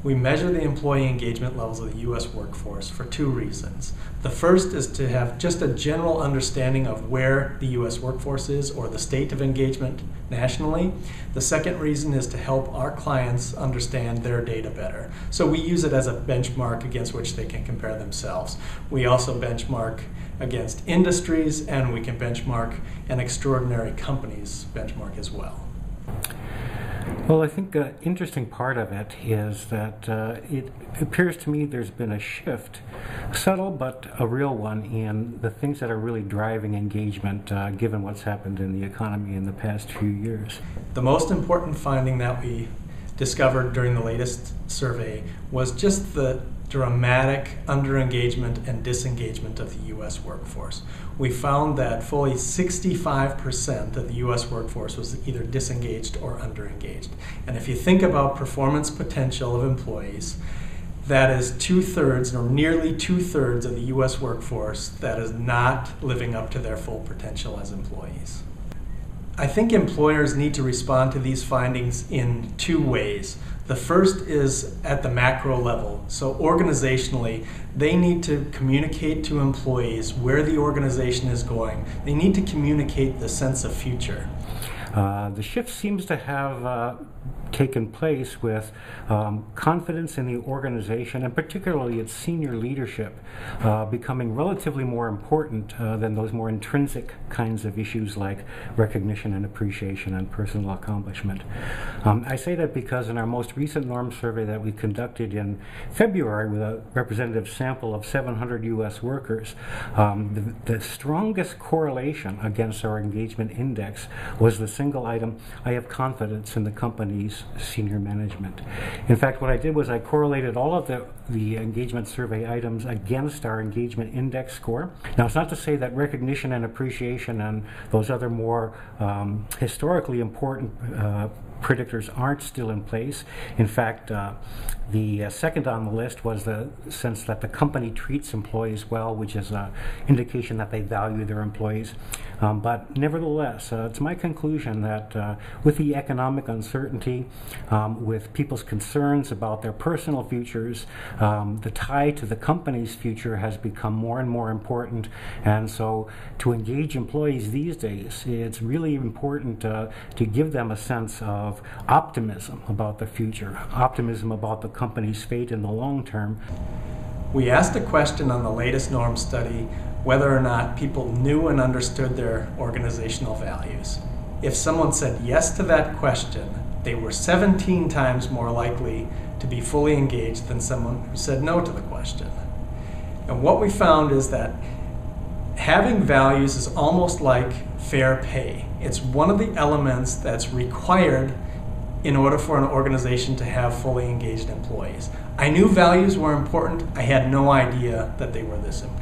We measure the employee engagement levels of the U.S. workforce for two reasons. The first is to have just a general understanding of where the U.S. workforce is or the state of engagement nationally. The second reason is to help our clients understand their data better. So we use it as a benchmark against which they can compare themselves. We also benchmark against industries, and we can benchmark an extraordinary company's benchmark as well. Well, I think an interesting part of it is that it appears to me there's been a shift, subtle but a real one, in the things that are really driving engagement given what's happened in the economy in the past few years. The most important finding that we discovered during the latest survey was just the dramatic underengagement and disengagement of the U.S. workforce. We found that fully 65% of the U.S. workforce was either disengaged or underengaged. And if you think about performance potential of employees, that is 2/3 or nearly 2/3 of the U.S. workforce that is not living up to their full potential as employees. I think employers need to respond to these findings in two ways. The first is at the macro level. So organizationally, they need to communicate to employees where the organization is going. They need to communicate the sense of future. The shift seems to have taken place with confidence in the organization, and particularly its senior leadership, becoming relatively more important than those more intrinsic kinds of issues like recognition and appreciation and personal accomplishment. I say that because in our most recent norm survey that we conducted in February with a representative sample of 700 U.S. workers, the strongest correlation against our engagement index was the single item, I have confidence in the company's senior management. In fact, what I did was I correlated all of the engagement survey items against our engagement index score. Now, it's not to say that recognition and appreciation and those other more historically important predictors aren't still in place. In fact, the second on the list was the sense that the company treats employees well, which is an indication that they value their employees. But nevertheless, it's my conclusion that with the economic uncertainty, with people's concerns about their personal futures, the tie to the company's future has become more and more important. And so to engage employees these days, it's really important to give them a sense of optimism about the future, optimism about the company's fate in the long term. We asked a question on the latest norm study whether or not people knew and understood their organizational values. If someone said yes to that question, they were 17 times more likely to be fully engaged than someone who said no to the question. And what we found is that having values is almost like fair pay. It's one of the elements that's required in order for an organization to have fully engaged employees. I knew values were important. I had no idea that they were this important.